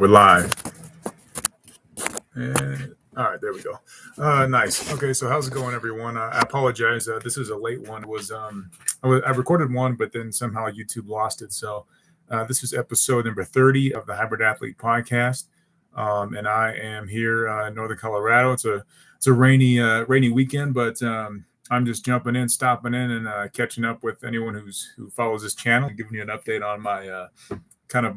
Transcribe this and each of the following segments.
We're live. And all right, there we go. Nice. Okay, so how's it going, everyone? I apologize. This is a late one. I recorded one, but then somehow YouTube lost it. So this is episode number 30 of the Hybrid Athlete Podcast, and I am here in Northern Colorado. It's a rainy weekend, but I'm just jumping in, stopping in, and catching up with anyone who follows this channel, giving you an update on my kind of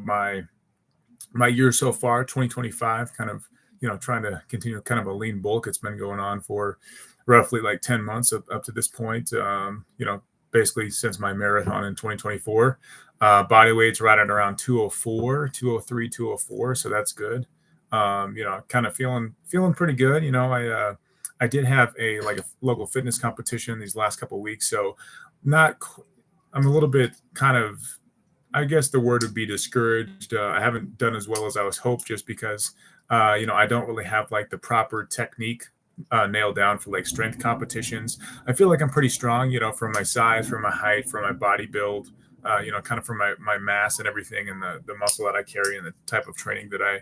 my year so far, 2025, kind of, trying to continue kind of a lean bulk. It's been going on for roughly like 10 months up to this point, basically since my marathon in 2024. Body weight's right at around 204, 203, 204. So that's good. Kind of feeling pretty good. I did have a local fitness competition these last couple of weeks. So I'm a little bit kind of, I guess the word would be discouraged. I haven't done as well as I was hoped just because, I don't really have like the proper technique nailed down for like strength competitions. I feel like I'm pretty strong, from my size, from my height, from my body build, kind of from my mass and everything, and the muscle that I carry and the type of training that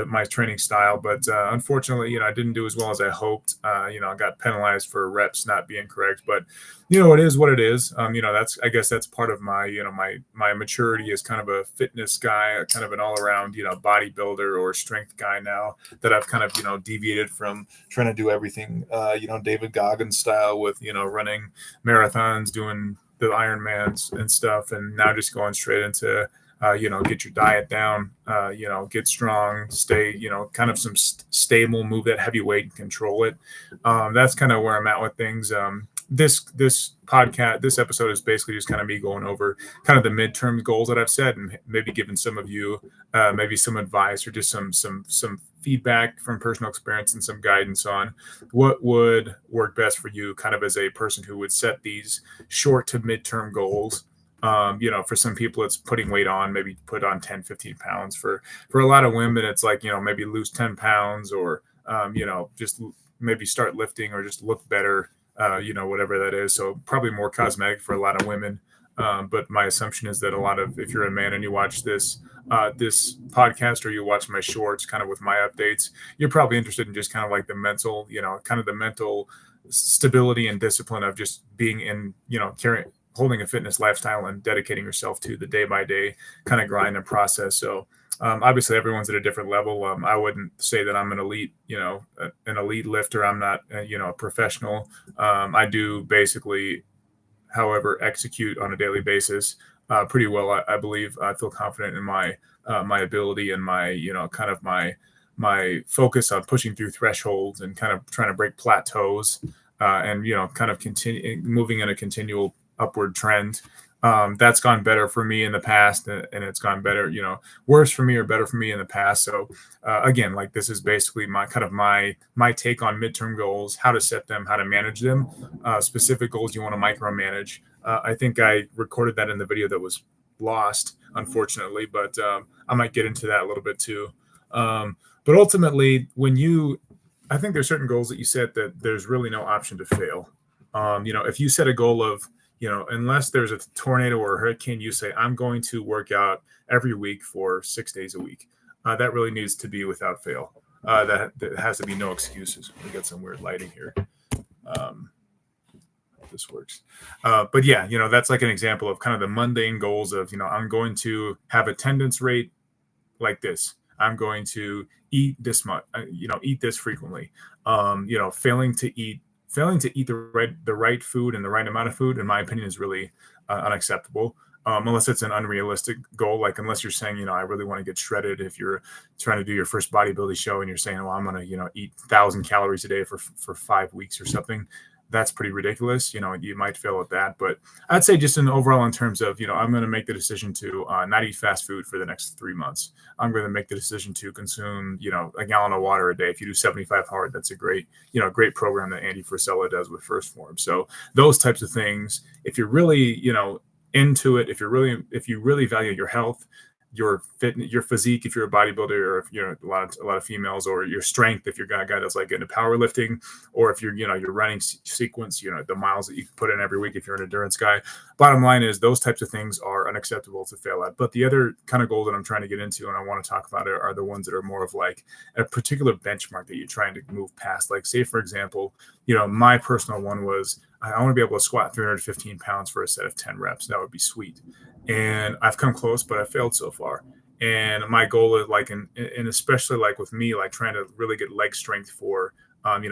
my training style. But unfortunately, I didn't do as well as I hoped. I got penalized for reps not being correct, but it is what it is. I guess that's part of my, my maturity as kind of a fitness guy, kind of an all around, bodybuilder or strength guy now, that I've kind of, deviated from trying to do everything, David Goggins style with, running marathons, doing the Ironmans and stuff. And now just going straight into, get your diet down, get strong, stay, kind of some stable, move that heavy weight and control it. That's kind of where I'm at with things. This podcast, this episode is basically just kind of me going over kind of the midterm goals that I've set, and maybe giving some of you maybe some advice or just some feedback from personal experience and some guidance on what would work best for you, kind of as a person who would set these short to midterm goals. For some people it's putting weight on, maybe put on 10, 15 pounds. For a lot of women, it's like, maybe lose 10 pounds or, just maybe start lifting or just look better, whatever that is. So probably more cosmetic for a lot of women. But my assumption is that if you're a man and you watch this podcast, or you watch my shorts kind of with my updates, you're probably interested in just kind of like the mental, kind of the mental stability and discipline of just being in, holding a fitness lifestyle and dedicating yourself to the day by day kind of grind and process. So obviously everyone's at a different level. I wouldn't say that I'm an elite, an elite lifter. I'm not, a professional. I do basically, however, execute on a daily basis pretty well. I believe I feel confident in my ability and my, kind of my focus on pushing through thresholds and kind of trying to break plateaus and, kind of continue moving in a continual upward trend. That's gone better for me in the past, and it's gone better, worse for me or better for me in the past. So again, like, this is basically my kind of my take on midterm goals, how to set them, how to manage them, specific goals you want to micromanage. I think I recorded that in the video that was lost, unfortunately, but I might get into that a little bit too. But ultimately, I think there's certain goals that you set that there's really no option to fail. If you set a goal of, unless there's a tornado or a hurricane, you say, I'm going to work out every week for 6 days a week. That really needs to be without fail. That has to be no excuses. We got some weird lighting here. This works. But yeah, that's like an example of kind of the mundane goals of, I'm going to have attendance rate like this. I'm going to eat this much, eat this frequently. Failing to eat the right food and the right amount of food, in my opinion, is really unacceptable. Unless it's an unrealistic goal, like unless you're saying, I really want to get shredded. If you're trying to do your first bodybuilding show and you're saying, well, I'm going to, eat 1,000 calories a day for 5 weeks or something, that's pretty ridiculous. You might fail at that. But I'd say just in terms of, I'm going to make the decision to not eat fast food for the next 3 months. I'm going to make the decision to consume, a gallon of water a day. If you do 75 hard, that's a great program that Andy Frisella does with First Form. So those types of things, if you're really, into it, if you really value your health, your your physique if you're a bodybuilder, or if you're a lot of females, or your strength if you're a guy that's like into powerlifting, or if you're your running sequence, the miles that you put in every week if you're an endurance guy. Bottom line is those types of things are unacceptable to fail at. But the other kind of goal that I'm trying to get into and I want to talk about are the ones that are more of like a particular benchmark that you're trying to move past. Like, say for example, my personal one was I want to be able to squat 315 pounds for a set of 10 reps. That would be sweet. And I've come close, but I failed so far. And my goal is like, and especially like with me, like trying to really get leg strength for,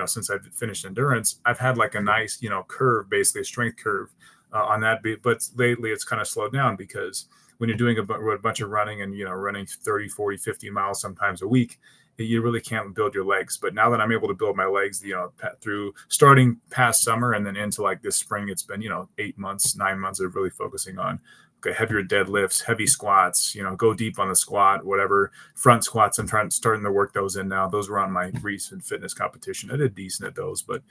since I've finished endurance, I've had like a nice, curve, basically a strength curve on that. But lately it's kind of slowed down because when you're doing a bunch of running and, running 30, 40, 50 miles sometimes a week, you really can't build your legs. But now that I'm able to build my legs, through starting past summer and then into like this spring, it's been, 8 months, 9 months of really focusing on heavier deadlifts, heavy squats, go deep on the squat, whatever front squats. I'm starting to work those in now. Those were on my recent fitness competition. I did decent at those, but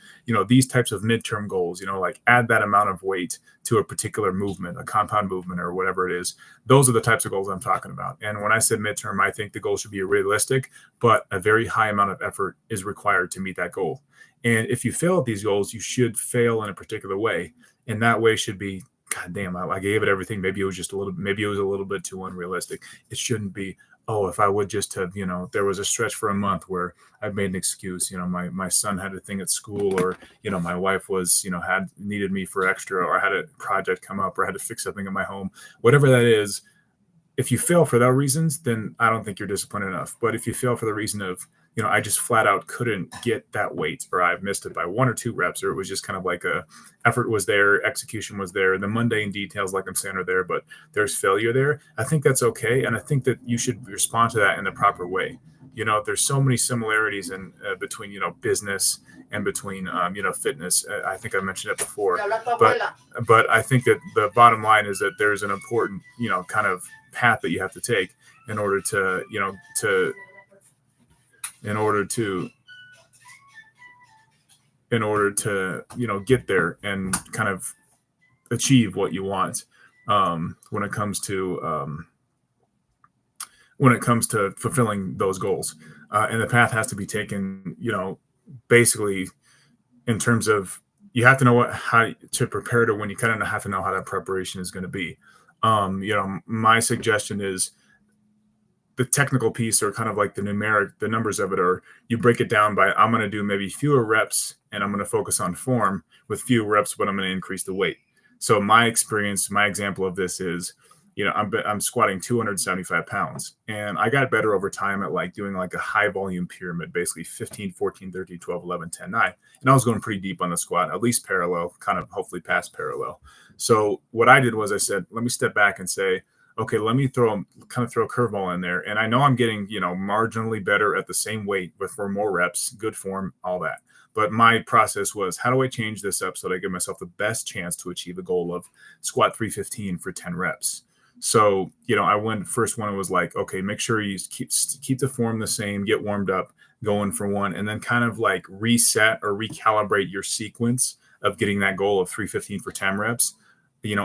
these types of midterm goals, like add that amount of weight to a particular movement, a compound movement or whatever it is. Those are the types of goals I'm talking about. And when I said midterm, I think the goal should be realistic, but a very high amount of effort is required to meet that goal. And if you fail at these goals, you should fail in a particular way. And that way should be, God damn, I gave it everything. Maybe it was a little bit too unrealistic. It shouldn't be, oh, if I would just have, there was a stretch for a month where I made an excuse, my son had a thing at school, or, my wife was, needed me for extra, or I had a project come up, or I had to fix something in my home, whatever that is. If you fail for those reasons, then I don't think you're disciplined enough. But if you fail for the reason of, I just flat out couldn't get that weight, or I missed it by 1 or 2 reps, or it was just kind of like effort was there, execution was there, the mundane details, like I'm saying, are there, but there's failure there. I think that's okay. And I think that you should respond to that in the proper way. There's so many similarities in between, business and between, fitness. I think I mentioned it before, but I think that the bottom line is that there's an important, kind of path that you have to take in order to, get there and kind of achieve what you want when it comes to fulfilling those goals. And the path has to be taken, basically in terms of, you have to know how to prepare to when you kind of have to know how that preparation is going to be. My suggestion is the technical piece, or kind of like the numbers of it, or you break it down by, I'm going to do maybe fewer reps and I'm going to focus on form with few reps, but I'm going to increase the weight. So my example of this is, I'm squatting 275 pounds, and I got better over time at like doing like a high volume pyramid, basically 15, 14, 13, 12, 11, 10, 9. And I was going pretty deep on the squat, at least parallel, kind of hopefully past parallel. So what I did was I said, let me step back and say, okay, let me throw a curveball in there. And I know I'm getting, marginally better at the same weight, but for more reps, good form, all that. But my process was, how do I change this up so that I give myself the best chance to achieve a goal of squat 315 for 10 reps? So, I went, first one was like, okay, make sure you keep the form the same, get warmed up, going for one, and then kind of like reset or recalibrate your sequence of getting that goal of 315 for 10 reps,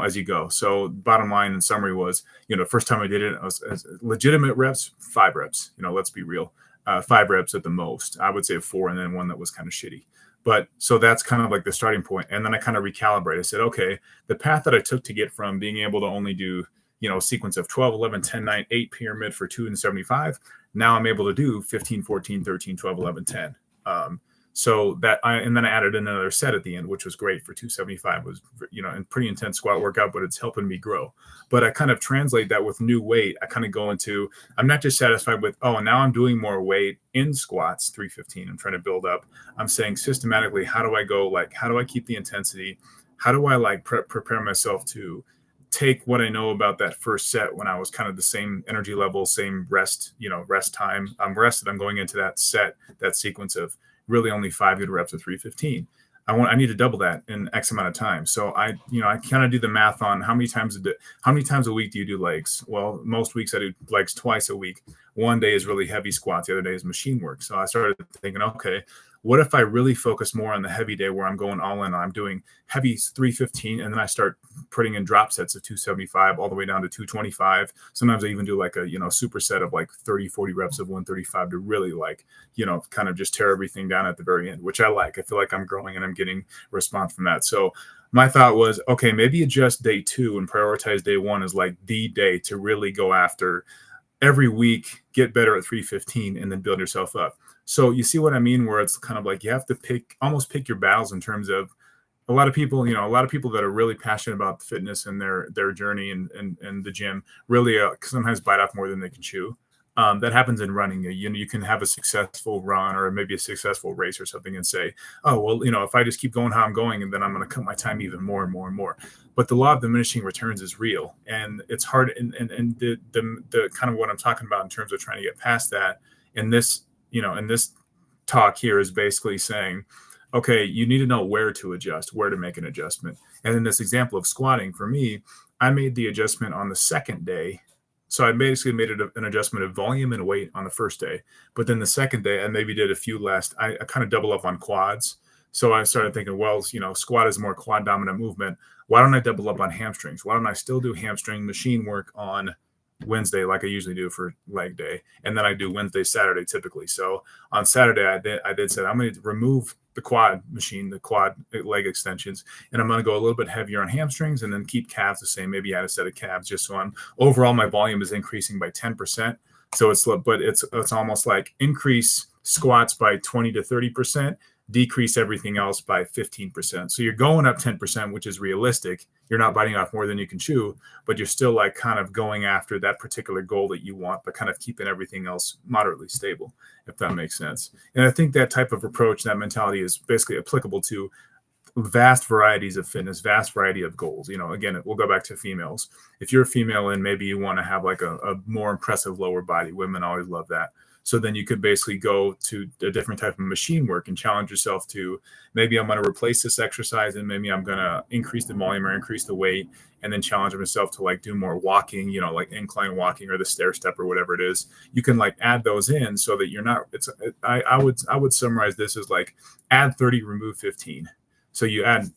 as you go. So bottom line in summary was, first time I did it, I was legitimate reps, 5 reps, let's be real, 5 reps at the most. I would say 4, and then one that was kind of shitty. But so that's kind of like the starting point. And then I kind of recalibrate. I said, okay, the path that I took to get from being able to only do, a sequence of 12, 11, 10, 9, 8 pyramid for 275. Now I'm able to do 15, 14, 13, 12, 11, 10. So that and then I added another set at the end, which was great for 275. Was, a pretty intense squat workout, but it's helping me grow. But I kind of translate that with new weight. I kind of go into, I'm not just satisfied with, oh, now I'm doing more weight in squats, 315. I'm trying to build up. I'm saying systematically, how do I go? Like, how do I keep the intensity? How do I like prepare myself to take what I know about that first set when I was kind of the same energy level, same rest time. I'm rested. I'm going into that sequence of really only 5 good reps of 315. I need to double that in X amount of time. So I kind of do the math on how many times a week do you do legs? Well, most weeks I do legs twice a week. One day is really heavy squats. The other day is machine work. So I started thinking, okay, What if I really focus more on the heavy day where I'm going all in? I'm doing heavy 315, and then I start putting in drop sets of 275 all the way down to 225. Sometimes I even do like a, superset of like 30, 40 reps of 135 to really like, kind of just tear everything down at the very end, which I like. I feel like I'm growing and I'm getting response from that. So my thought was, okay, maybe adjust day 2 and prioritize day 1 as like the day to really go after every week, get better at 315, and then build yourself up. So you see what I mean, where it's kind of like you have to almost pick your battles in terms of a lot of people, a lot of people that are really passionate about fitness and their journey and the gym really sometimes bite off more than they can chew. That happens in running. You can have a successful run or maybe a successful race or something and say, oh, well, if I just keep going how I'm going, and then I'm going to cut my time even more and more and more. But the law of diminishing returns is real, and it's hard. And the kind of what I'm talking about in terms of trying to get past that in this, in this talk here is basically saying, okay, you need to know where to adjust, where to make an adjustment. And in this example of squatting, for me, I made the adjustment on the second day. So I basically made an adjustment of volume and weight on the first day. But then the second day, I maybe did a few less. I kind of double up on quads. So I started thinking, well, squat is a more quad dominant movement. Why don't I double up on hamstrings? Why don't I still do hamstring machine work on Wednesday like I usually do for leg day, and then I do Wednesday, Saturday typically. So on Saturday, I did say I'm going to remove the quad machine, the quad leg extensions, and I'm going to go a little bit heavier on hamstrings, and then keep calves the same. Maybe add a set of calves, just so I'm overall my volume is increasing by 10%. So it's almost like increase squats by 20 to 30%. Decrease everything else by 15%. So you're going up 10%, which is realistic. You're not biting off more than you can chew, but you're still like kind of going after that particular goal that you want, but kind of keeping everything else moderately stable, if that makes sense. And I think that type of approach, that mentality is basically applicable to vast varieties of fitness, vast variety of goals. Again, we'll go back to females. If you're a female and maybe you want to have like a more impressive lower body, women always love that. So then you could basically go to a different type of machine work and challenge yourself to, maybe I'm going to replace this exercise and maybe I'm going to increase the volume or increase the weight, and then challenge myself to like do more walking, like incline walking or the stair step or whatever it is. You can like add those in so that you're not, I would summarize this as like add 30, remove 15. So you add,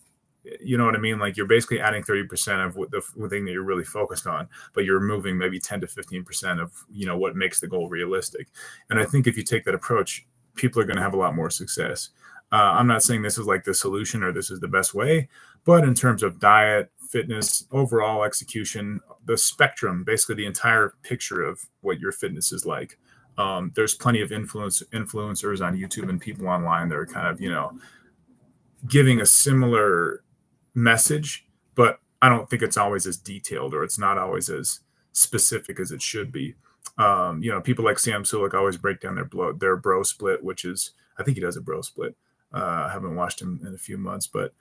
you know what I mean? Like you're basically adding 30% of what the thing that you're really focused on, but you're removing maybe 10 to 15% of, what makes the goal realistic. And I think if you take that approach, people are going to have a lot more success. I'm not saying this is like the solution or this is the best way, but in terms of diet, fitness, overall execution, the spectrum, basically the entire picture of what your fitness is like. There's plenty of influencers on YouTube and people online that are kind of, giving a similar message, but I don't think it's always as detailed, or it's not always as specific as it should be. People like Sam Sulek always break down their bro split, which is, I think he does a bro split. I haven't watched him in a few months, but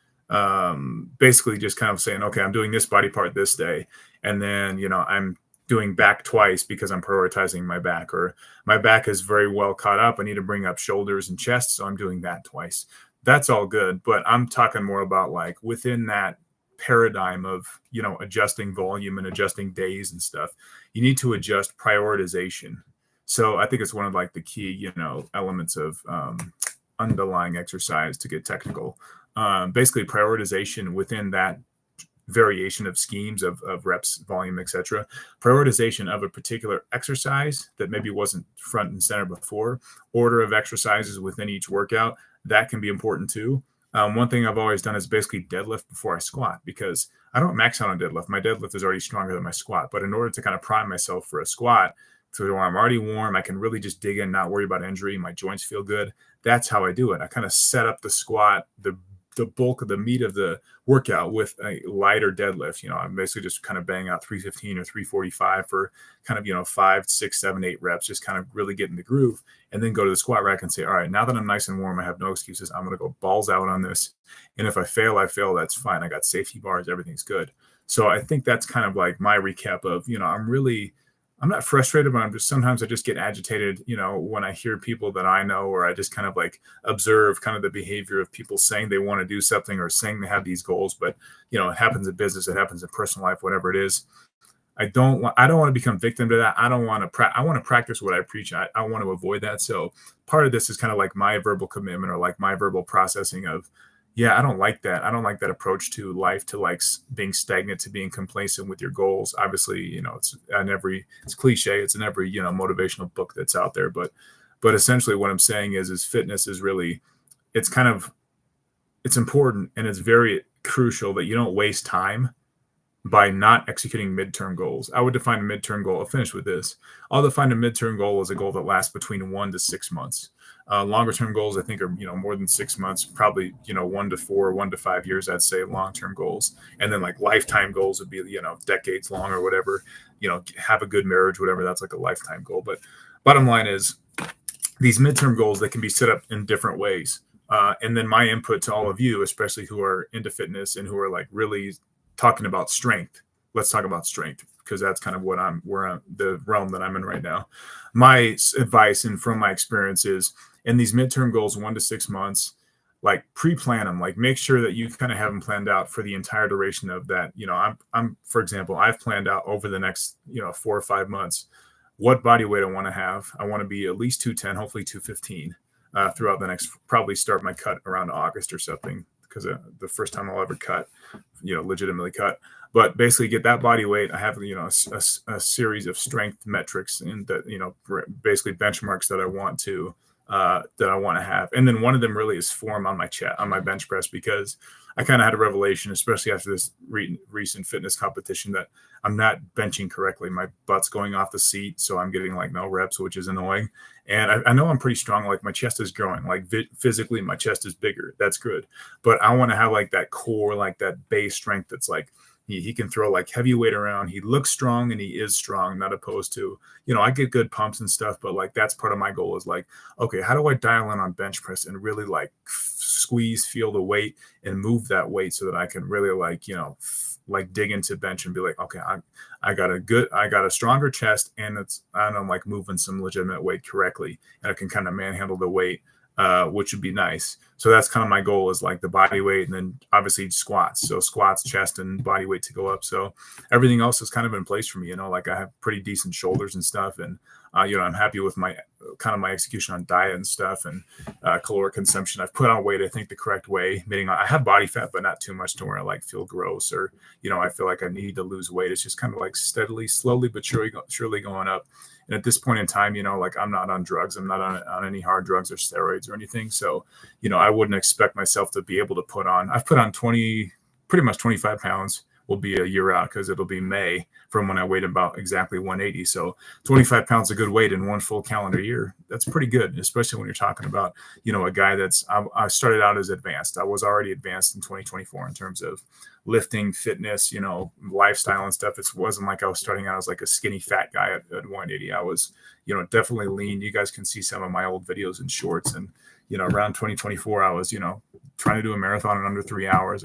basically just kind of saying, okay, I'm doing this body part this day, and then I'm doing back twice because I'm prioritizing my back, or my back is very well caught up. I need to bring up shoulders and chest, so I'm doing that twice. That's all good, but I'm talking more about like within that paradigm of, adjusting volume and adjusting days and stuff, you need to adjust prioritization. So I think it's one of like the key, elements of underlying exercise, to get technical. Basically prioritization within that variation of schemes of reps, volume, etc. Prioritization of a particular exercise that maybe wasn't front and center before, order of exercises within each workout, that can be important too. One thing I've always done is basically deadlift before I squat, because I don't max out on deadlift. My deadlift is already stronger than my squat, but in order to kind of prime myself for a squat, so where I'm already warm, I can really just dig in, not worry about injury, my joints feel good. That's how I do it. I kind of set up the squat, the bulk of the meat of the workout with a lighter deadlift. I'm basically just kind of bang out 315 or 345 for kind of, 5, 6, 7, 8 reps, just kind of really get in the groove, and then go to the squat rack and say, all right, now that I'm nice and warm, I have no excuses. I'm going to go balls out on this. And if I fail, I fail. That's fine. I got safety bars. Everything's good. So I think that's kind of like my recap of, I'm not frustrated, but sometimes I just get agitated, when I hear people that I know, or I just kind of like observe kind of the behavior of people saying they want to do something or saying they have these goals, but, it happens in business, it happens in personal life, whatever it is. I don't want to become victim to that. I don't want to I want to practice what I preach. I want to avoid that. So part of this is kind of like my verbal commitment or like my verbal processing of, yeah, I don't like that. I don't like that approach to life, to like being stagnant, to being complacent with your goals. Obviously, it's cliche. It's in every, motivational book that's out there. But essentially what I'm saying is fitness is really, it's kind of, it's important and it's very crucial that you don't waste time by not executing midterm goals. I would define a midterm goal. I'll finish with this. I'll define a midterm goal as a goal that lasts between 1 to 6 months. Longer term goals, I think, are more than 6 months. Probably 1 to 4, 1 to 5 years. I'd say long-term goals, and then like lifetime goals would be decades long or whatever. Have a good marriage, whatever. That's like a lifetime goal. But bottom line is, these midterm goals, they can be set up in different ways. And then my input to all of you, especially who are into fitness and who are like really talking about strength. Let's talk about strength, because that's kind of the realm that I'm in right now. My advice and from my experience is, in these midterm goals, 1 to 6 months, like pre-plan them, like make sure that you kind of have them planned out for the entire duration of that. I'm for example, I've planned out over the next 4 or 5 months what body weight I want to have. I want to be at least 210, hopefully 215 throughout the next, probably start my cut around August or something, because the first time I'll ever cut, legitimately cut. But basically get that body weight. I have, a series of strength metrics and that, basically benchmarks that I want to have. And then one of them really is form on my chest, on my bench press, because I kind of had a revelation, especially after this recent fitness competition, that I'm not benching correctly. My butt's going off the seat, so I'm getting like no reps, which is annoying. And I know I'm pretty strong. Like my chest is growing, like physically my chest is bigger. That's good. But I want to have like that core, like that base strength that's like, he can throw like heavy weight around. He looks strong and he is strong, not opposed to, I get good pumps and stuff, but like that's part of my goal is like, okay, how do I dial in on bench press and really like squeeze, feel the weight and move that weight so that I can really like, like dig into bench and be like, okay, I got a stronger chest and I'm like moving some legitimate weight correctly, and I can kind of manhandle the weight, which would be nice. So that's kind of my goal, is like the body weight, and then obviously squats. So squats, chest, and body weight to go up. So everything else is kind of in place for me. Like I have pretty decent shoulders and stuff, and I'm happy with my execution on diet and stuff, and caloric consumption. I've put on weight, I think, the correct way. Meaning I have body fat, but not too much to where I like feel gross or I feel like I need to lose weight. It's just kind of like steadily, slowly but surely going up. And at this point in time, like I'm not on drugs. I'm not on any hard drugs or steroids or anything. So, I wouldn't expect myself to be able to I've put on pretty much 25 pounds will be a year out, because it'll be May from when I weighed about exactly 180. So 25 pounds a good weight in one full calendar year. That's pretty good, especially when you're talking about, a guy I started out as advanced. I was already advanced in 2024 in terms of lifting, fitness, lifestyle and stuff. It wasn't like I was starting out as like a skinny fat guy at 180. I was, definitely lean. You guys can see some of my old videos and shorts. And, around 2024, I was, trying to do a marathon in under 3 hours.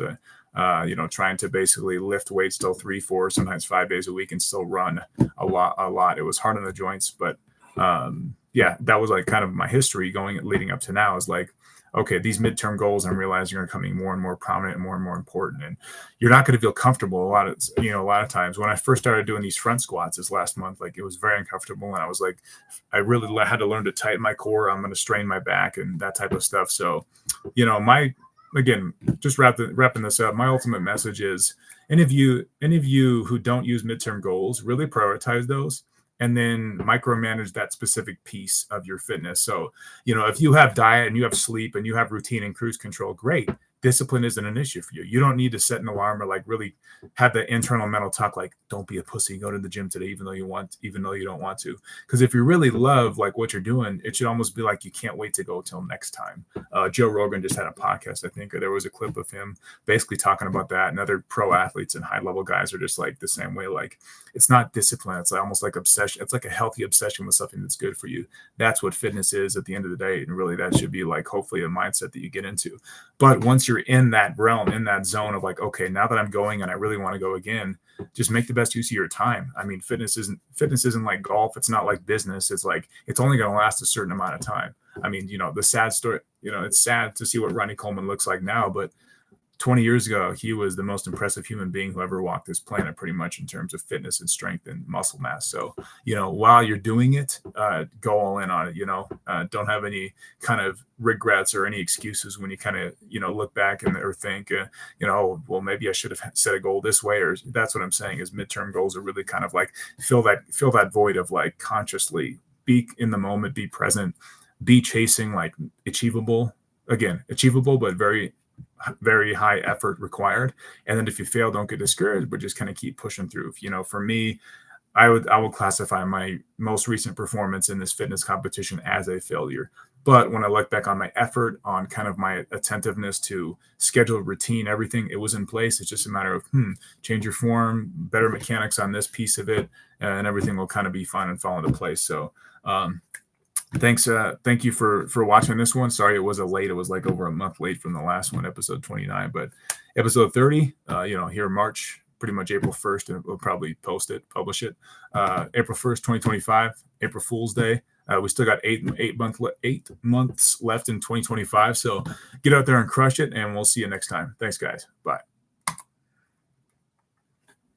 Trying to basically lift weights still 3, 4, sometimes 5 days a week and still run a lot. It was hard on the joints, but that was like kind of my history leading up to now, is like, okay, these midterm goals I'm realizing are becoming more and more prominent and more important. And you're not going to feel comfortable a lot of times. When I first started doing these front squats this last month, like it was very uncomfortable. And I was like, I really had to learn to tighten my core. I'm going to strain my back and that type of stuff. So, again, just wrapping this up, my ultimate message is, any of you who don't use midterm goals, really prioritize those, and then micromanage that specific piece of your fitness. So, if you have diet and you have sleep and you have routine and cruise control, great. Discipline isn't an issue for you. You don't need to set an alarm or like really have the internal mental talk, like, don't be a pussy, go to the gym today, even though you don't want to. Because if you really love like what you're doing, it should almost be like you can't wait to go till next time. Joe Rogan just had a podcast, I think, or there was a clip of him basically talking about that. And other pro athletes and high level guys are just like the same way. Like, it's not discipline. It's almost like obsession. It's like a healthy obsession with something that's good for you. That's what fitness is at the end of the day. And really that should be like, hopefully, a mindset that you get into. But once you're in that realm, in that zone of like, okay, now that I'm going and I really want to go again, just make the best use of your time. I mean, fitness isn't like golf. It's not like business. It's like, it's only going to last a certain amount of time. I mean, the sad story, it's sad to see what Ronnie Coleman looks like now, but 20 years ago, he was the most impressive human being who ever walked this planet, pretty much in terms of fitness and strength and muscle mass. So, while you're doing it, go all in on it. Don't have any kind of regrets or any excuses when you kind of, look back or think, well, maybe I should have set a goal this way. Or that's what I'm saying is midterm goals are really kind of like fill that void of like consciously be in the moment, be present, be chasing like achievable, but very very high effort required. And then if you fail, don't get discouraged, but just kind of keep pushing through. For me, I will classify my most recent performance in this fitness competition as a failure. But when I look back on my effort, on kind of my attentiveness to schedule, routine, everything, it was in place. It's just a matter of change your form, better mechanics on this piece of it, and everything will kind of be fine and fall into place. So thank you for watching this one. Sorry it was late. It was like over a month late from the last one, episode 29. But episode 30, here in March, pretty much April 1st, and we'll probably publish it. April 1st, 2025, April Fool's Day. We still got 8 months left in 2025. So get out there and crush it, and we'll see you next time. Thanks, guys. Bye.